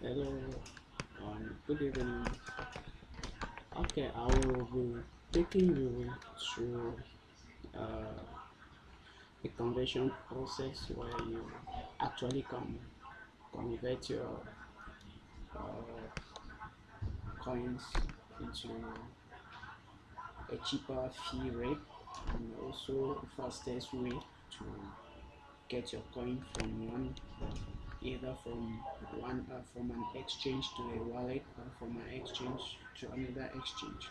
Hello, good evening. Okay, I will be taking you through uh, a conversion process where you actually convert your uh, coins into a cheaper fee rate and also the fastest way to get your coin from either from an exchange to a wallet or from an exchange to another exchange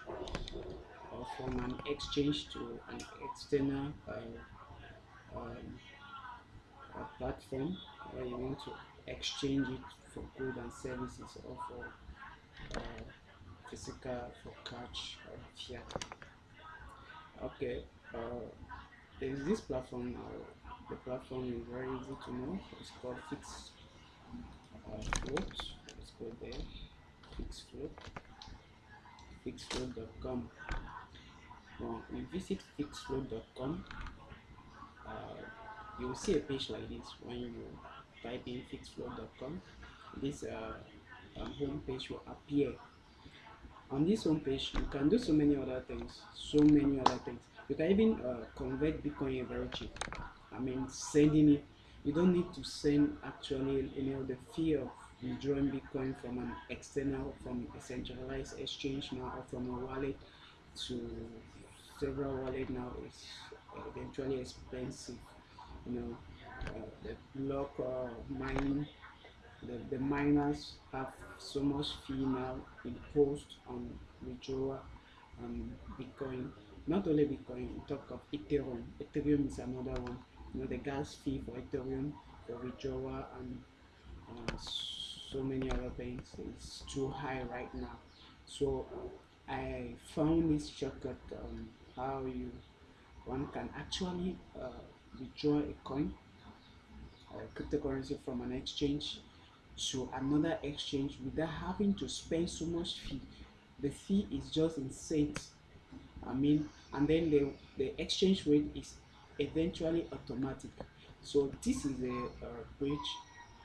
or from an exchange to an external um, platform where you want to exchange it for goods and services or for uh, physical for cash or fiat. Okay, there's this platform now. The platform is very easy to know. It's called Float. Let's go there. Fixfloat. Fixfloat.com. Well, you visit fixfloat.com, uh, you will see a page like this when you type in fixfloat.com. This home page will appear. On this home page, you can do so many other things. You can even convert Bitcoin very cheap. I mean, sending it. You don't need to send actually, the fee of withdrawing Bitcoin from an external, from a centralized exchange now, or from a wallet to several wallet now is eventually expensive. The block mining, the miners have so much fee now imposed on withdrawal on Bitcoin. Not only Bitcoin, we talk of Ethereum. Ethereum is another one. The gas fee for Ethereum for withdrawal and so many other things is too high right now. So I found this shortcut on how one can actually withdraw a coin or cryptocurrency from an exchange to another exchange without having to spend so much fee. The fee is just in cents. I mean, and then the exchange rate is eventually automatic. So this is a bridge.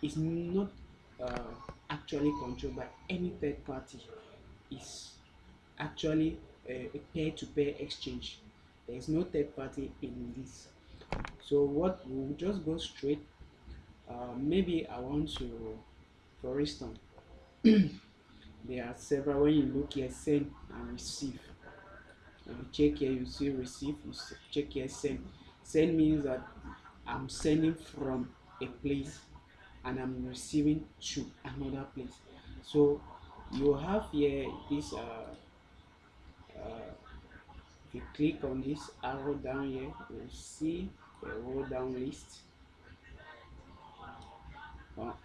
Is not uh, actually controlled by any third party. It's actually a peer-to-peer exchange. There is no third party in this. So what we'll just go straight. Maybe I want to, for instance, there are several. When you look here, send and receive. When you check here, you see receive. You check here, send. Send means that I'm sending from a place and I'm receiving to another place. So you have here this if you click on this arrow down here, you'll see a roll down list.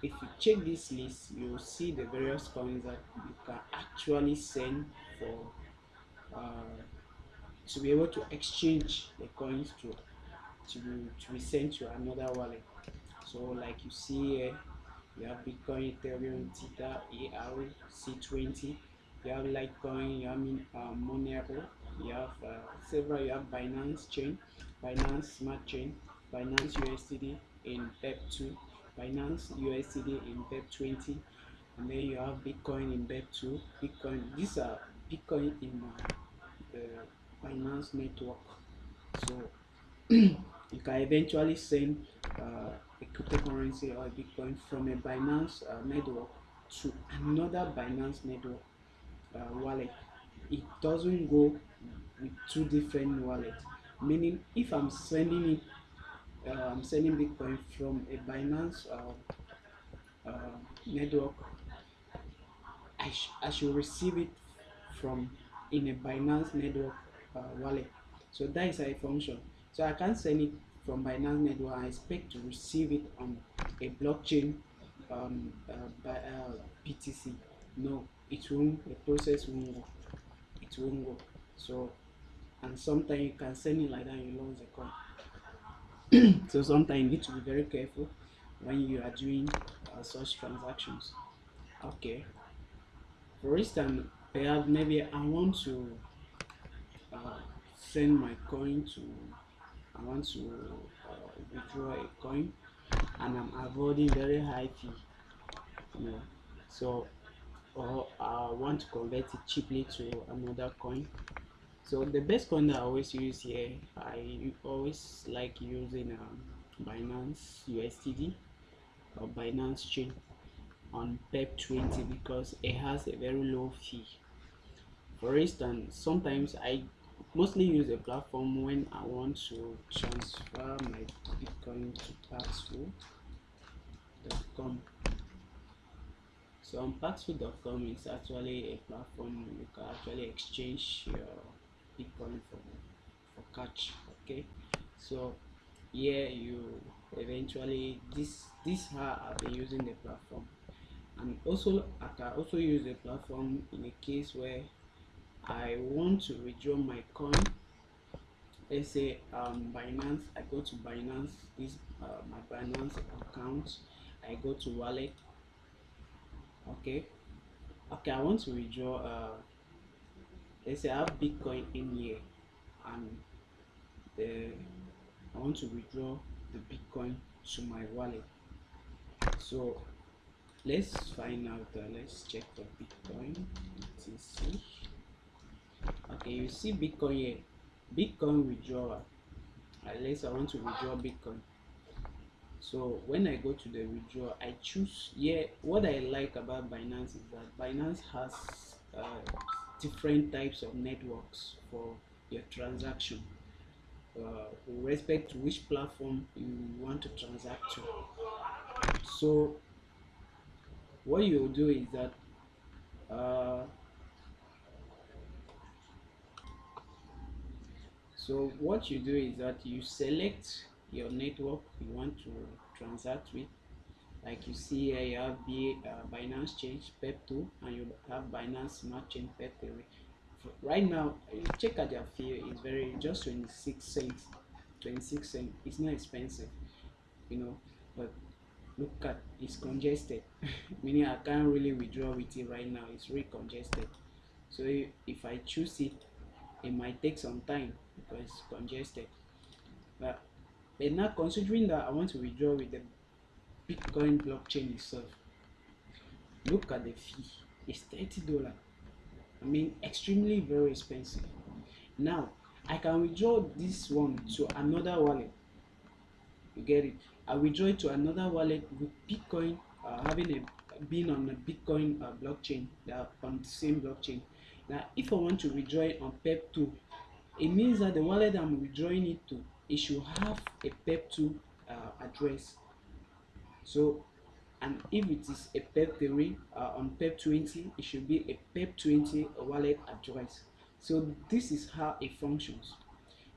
If you check this list, you'll see the various coins that you can actually send for to be able to exchange the coins to be sent to another wallet. So like you see here, you have Bitcoin, Ethereum, Tether, ARC20, you have Litecoin, you have Monero, you have several, you have Binance Chain, Binance Smart Chain, Binance USDD in BEP2, Binance USDD in BEP20, and then you have Bitcoin in BEP2. Bitcoin, these are Bitcoin in the Binance network. So you can eventually send a cryptocurrency or a Bitcoin from a Binance network to another Binance network wallet. It doesn't go with two different wallets. Meaning, if I'm sending Bitcoin from a Binance network, I should receive it from in a Binance network wallet. So that is how it functions. So I can't send it from Binance network. I expect to receive it on a blockchain by BTC. No, it won't. The process won't go. It won't go. So, and sometimes you can send it like that and you lose the coin. So sometimes you need to be very careful when you are doing such transactions. Okay. For instance, perhaps maybe I want to uh, send my coin to, I want to withdraw a coin and I'm avoiding very high fee. You know, So, or I want to convert it cheaply to another coin. So the best coin that I always use here, I always like using Binance USDD or Binance chain on PEP20 because it has a very low fee. For instance, sometimes I mostly use a platform when I want to transfer my Bitcoin to Paxful.com. So on Paxful.com is actually a platform you can actually exchange your Bitcoin for cash. Okay, so here you eventually this how I've been using the platform, and also I can also use the platform in a case where I want to withdraw my coin. Let's say Binance, I go to Binance, this my Binance account, I go to wallet. Okay, okay, I want to withdraw let's say I have Bitcoin in here, and the I want to withdraw the Bitcoin to my wallet. So let's find out let's check the Bitcoin BTC. Okay, you see Bitcoin here, Bitcoin withdrawal. Let's I want to withdraw Bitcoin. So when I go to the withdraw, I choose here. What I like about Binance is that Binance has different types of networks for your transaction, with respect to which platform you want to transact to. So what you do is that uh, so what you do is that you select your network you want to transact with. Like you see here, you have Binance Change PEP2 and you have Binance Smart Chain PEP3. Right now, you check at their fee, it's very just 26 cents. 26 cents. It's not expensive, you know, but look at it's congested. Meaning I can't really withdraw with it right now. It's really congested. So if I choose it, it might take some time because it's congested. But now considering that I want to withdraw with the Bitcoin blockchain itself, look at the fee. It's $30. I mean, extremely very expensive. Now I can withdraw this one to another wallet. You get it? I withdraw it to another wallet with Bitcoin, having a being on a Bitcoin blockchain, on the same blockchain. Now, if I want to withdraw it on PEP2, it means that the wallet I'm withdrawing it to, it should have a PEP2 address. So, and if it is a PEP3 on PEP20, it should be a PEP20 wallet address. So this is how it functions.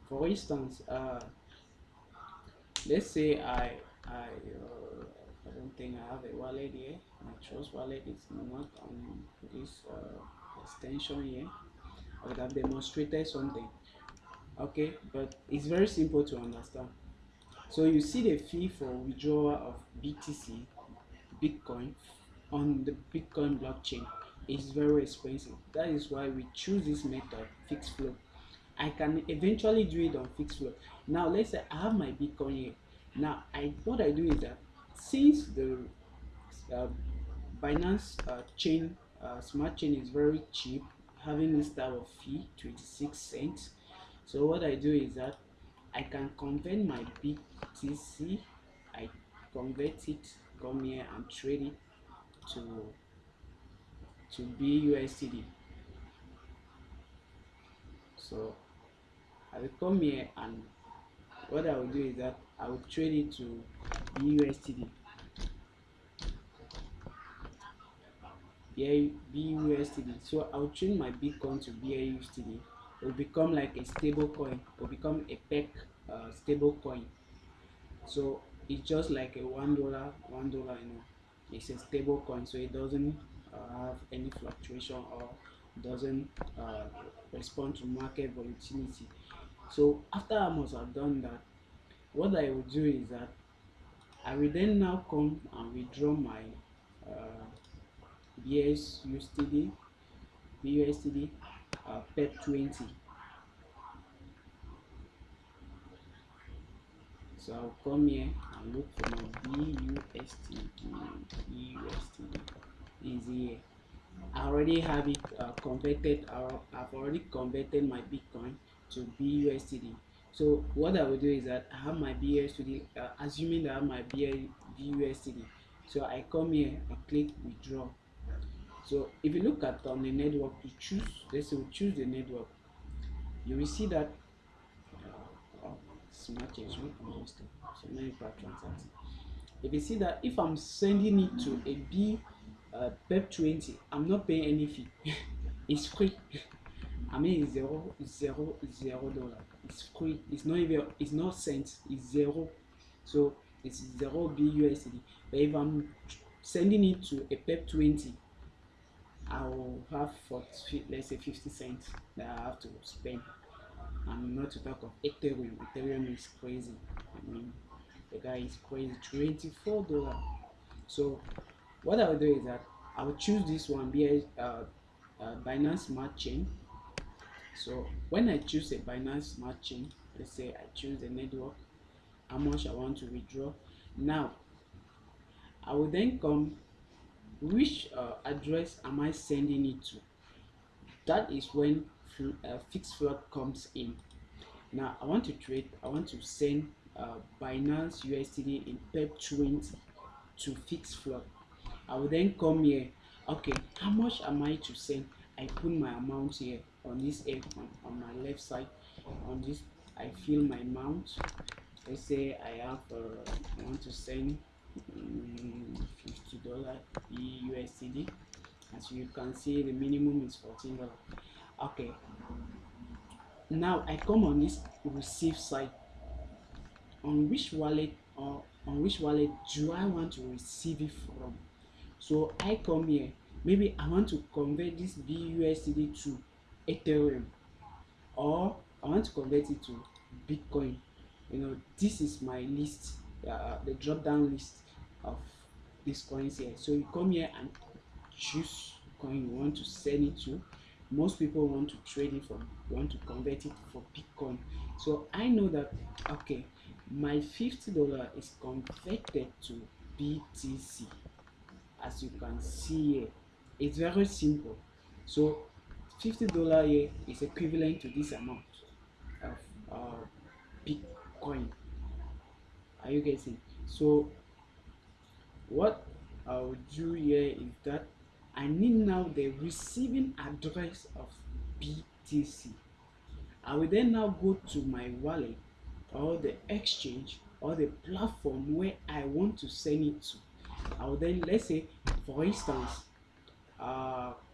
For instance, let's say I don't think I have a wallet here. My trust wallet is not on this extension here. I would have demonstrated something. Okay, but it's very simple to understand. So you see the fee for withdrawal of BTC, Bitcoin, on the Bitcoin blockchain is very expensive. That is why we choose this method, fixed float. I can eventually do it on fixed float. Now let's say I have my Bitcoin here. Now what I do is that since the uh, Binance chain, smart chain is very cheap, having this type of fee, 26 cents. So what I do is that I can convert my BTC, I convert it, come here and trade it to BUSD. So I will come here, and what I will do is that I will trade it to BUSD. BUSD. So I will change my Bitcoin to BUSD. It will become like a stable coin. It will become a PEC stable coin. So it's just like a $1, $1. It's a stable coin, so it doesn't have any fluctuation or doesn't respond to market volatility. So after I must have done that, what I will do is that I will then now come and withdraw my uh, BUSD PEP20. So I'll come here and look for my BUSD. is here. I already have it converted. I've already converted my Bitcoin to BUSD. So what I will do is that I have my BUSD, assuming that I have my BUSD. So I come here and click withdraw. So if you look at on the network, you choose. Let's say we choose the network. You will see that smart change almost. So let me start transacting. If you see that if I'm sending it to a PEP20, I'm not paying any fee. It's free. I mean, it's $0. It's free. It's not even. It's not cents. It's zero. So it's zero BUSD. But if I'm sending it to a PEP20, I will have for let's say 50 cents that I have to spend. And not to talk of Ethereum. Ethereum is crazy. I mean, the guy is crazy. $24. So what I will do is that I will choose this one, Binance Smart Chain. So when I choose a Binance Smart Chain, let's say I choose the network, how much I want to withdraw. Now I will then come, which address am I sending it to? That is when fixed float comes in. Now I want to trade. I want to send Binance USD in PEP20 to fixed float. I will then come here. Okay, how much am I to send? I put my amount here on this on my left side. On this, I fill my amount. Let's say I have I want to send $50 USD. As you can see, the minimum is $14. Okay, now I come on this receive side. On which wallet or on which wallet do I want to receive it from? So I come here. Maybe I want to convert this BUSD to Ethereum, or I want to convert it to Bitcoin. This is my list, the drop down list of these coins here. So you come here and choose coin you want to sell it to. Most people want to trade it want to convert it for Bitcoin. So I know that, okay, my $50 is converted to BTC. As you can see here, it's very simple. So $50 here is equivalent to this amount of Bitcoin. Are you getting? So what I'll do here is that I need now the receiving address of BTC. I will then now go to my wallet or the exchange or the platform where I want to send it to. I will then, let's say, for instance,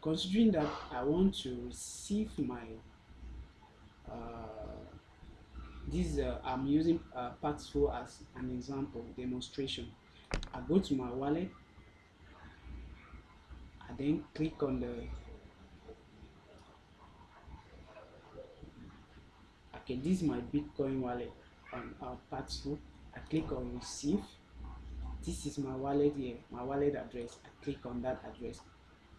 considering that I want to receive my I'm using Paxful as an example demonstration. I go to my wallet. I then click on the okay, this is my Bitcoin wallet on Paxful. I click on receive. This is my wallet here, my wallet address. I click on that address,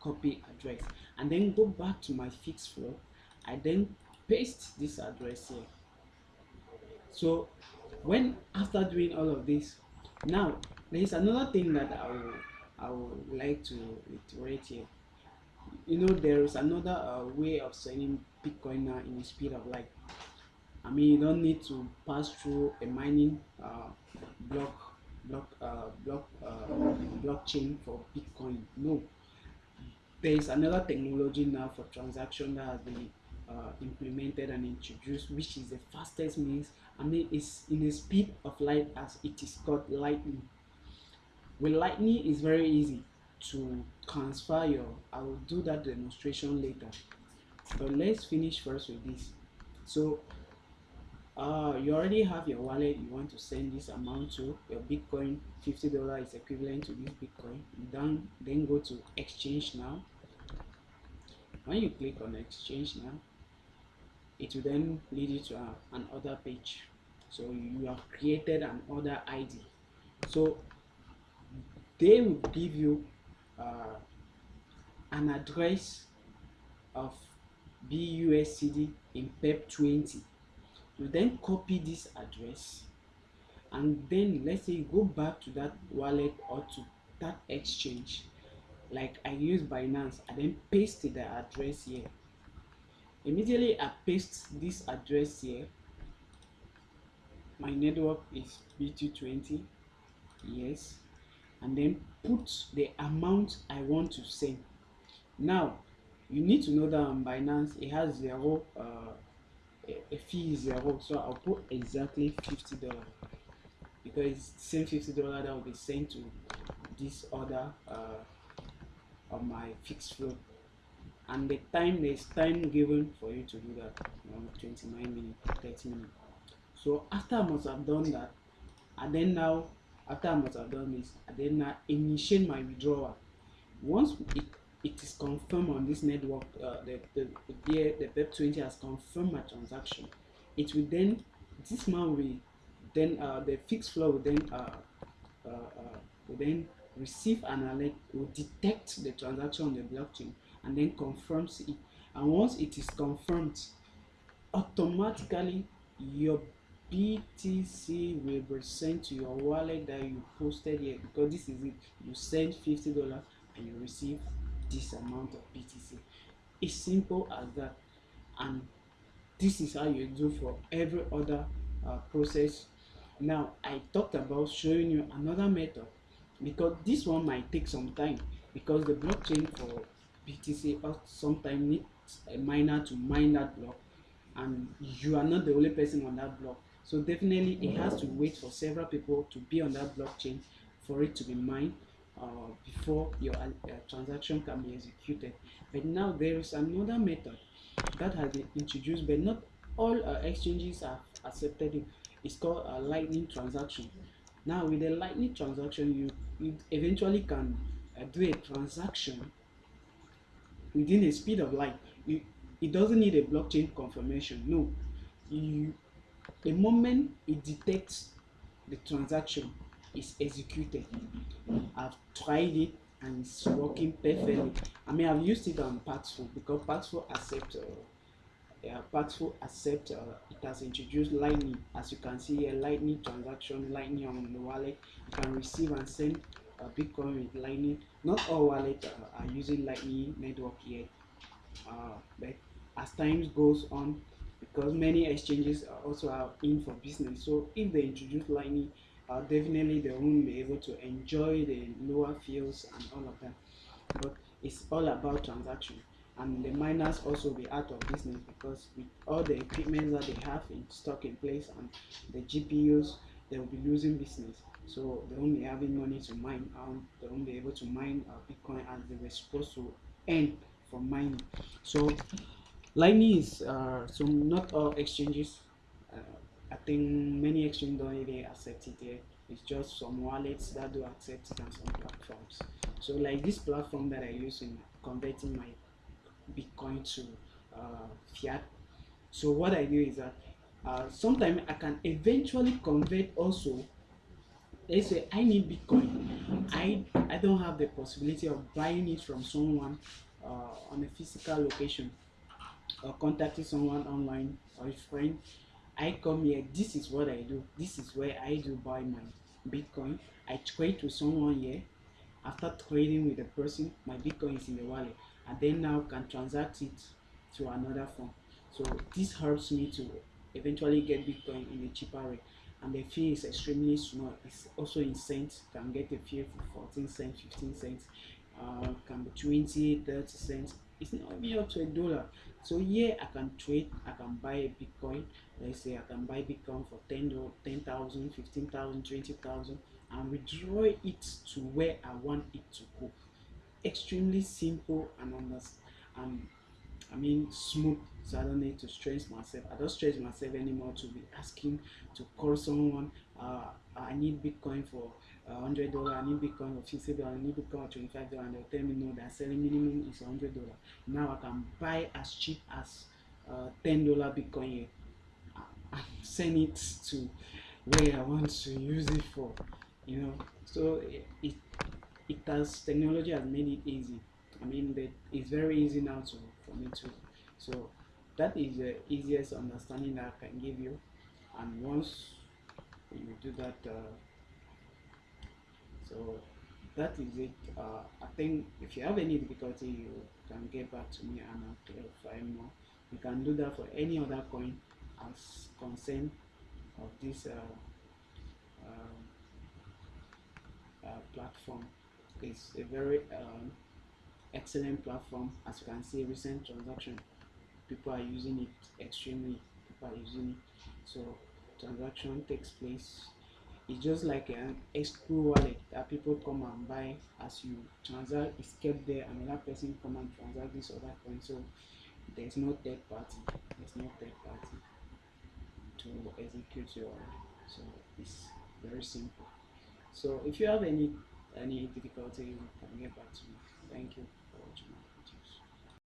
copy address, and then go back to my fixed float. I then paste this address here. So when after doing all of this, now there is another thing that I would like to reiterate here. There is another way of selling Bitcoin now in the speed of light. I mean, you don't need to pass through a mining blockchain for Bitcoin. No, there is another technology now for transaction that has been implemented and introduced, which is the fastest means. I mean, it's in the speed of light, as it is called Lightning. With Lightning, it's very easy to transfer your. I will do that demonstration later, but let's finish first with this. So you already have your wallet. You want to send this amount to your Bitcoin. $50 is equivalent to this Bitcoin. Then go to exchange now. When you click on exchange now, it will then lead you to another page. So you have created an order ID. So they will give you an address of BUSD in PEP20. You then copy this address, and then let's say you go back to that wallet or to that exchange. Like I use Binance, I then paste the address here. Immediately I paste this address here, my network is BT20, yes, and then put the amount I want to send. Now you need to know that on Binance it has zero, a fee is zero, so I'll put exactly $50 because it's the same $50 that will be sent to this order on my fixed float. And there's time given for you to do that, 29 minutes, 30 minutes. So after I must have done that, and then now after I must have done this, and then now initiate my withdrawal. Once it is confirmed on this network, the BEP20 has confirmed my transaction, it will then, this man will then, the fixed flow will then, uh, uh, will then receive an alert, will detect the transaction on the blockchain and then confirms it. And once it is confirmed, automatically your BTC will be sent to your wallet that you posted here, because this is it. You send $50 and you receive this amount of BTC. It's simple as that, and this is how you do for every other process. Now I talked about showing you another method, because this one might take some time, because the blockchain for BTC sometimes needs a miner to mine that block, and you are not the only person on that block. So definitely it has to wait for several people to be on that blockchain for it to be mined before your transaction can be executed. But now there is another method that has been introduced, but not all exchanges have accepted it. It's called a lightning transaction. Now with a lightning transaction, you eventually can do a transaction within the speed of light. It doesn't need a blockchain confirmation. No, you, the moment it detects the transaction is executed. I've tried it and it's working perfectly. I mean, I've used it on Paxful, because Paxful accept it has introduced Lightning. As you can see here, Lightning transaction, Lightning on the wallet. You can receive and send Bitcoin with Lightning. Not all wallets are using Lightning network yet, but as time goes on, because many exchanges also are in for business, so if they introduce Lightning, definitely they won't be able to enjoy the lower fees and all of that. But it's all about transaction, and the miners also be out of business, because with all the equipment that they have in stock in place and the GPUs, they will be losing business. So they won't be having money to mine, and they won't be able to mine Bitcoin as they were supposed to earn from mining. So Lightning is, so not all exchanges, uh, I think many exchanges don't even accept it yet. It's just some wallets that do accept it and some platforms. So like this platform that I use in converting my Bitcoin to fiat. So what I do is that sometimes I can eventually convert also. Let's say I need Bitcoin. I don't have the possibility of buying it from someone on a physical location, or contacting someone online or a friend. I come here, this is what I do. This is where I do buy my Bitcoin. I trade to someone here. After trading with the person, my Bitcoin is in the wallet. I then now can transact it to another phone. So this helps me to eventually get Bitcoin in a cheaper rate. And the fee is extremely small. It's also in cents. Can get a fee for 14 cents, 15 cents, can be 20, 30 cents. It's not even up to $1. So here I can trade, I can buy a Bitcoin. Let's say I can buy Bitcoin for 10,000, 15,000, 20,000, and withdraw it to where I want it to go. Extremely simple and and I mean smooth, so I don't need to stress myself. I don't stress myself anymore to be asking to call someone. I need Bitcoin for $100. I need Bitcoin for $50. I need Bitcoin for $25, and they'll tell me no, they're selling minimum is $100. Now I can buy as cheap as $10 Bitcoin here, and send it to where I want to use it for. So it has, technology has made it easy. I mean, but it's very easy now to for me to. So that is the easiest understanding that I can give you. And once you do that, so that is it. I think if you have any difficulty, you can get back to me and I'll clarify more. You can do that for any other coin as concern of this um, platform. It's a very excellent platform. As you can see, recent transaction, people are using it extremely. People are using it. So transaction takes place. It's just like an escrow wallet that people come and buy. As you transact, it's kept there. Another person come and transact this other coin. So there's no third party. There's no third party to execute your. So it's very simple. So if you have any difficulty, you can get back to me. Thank you for watching.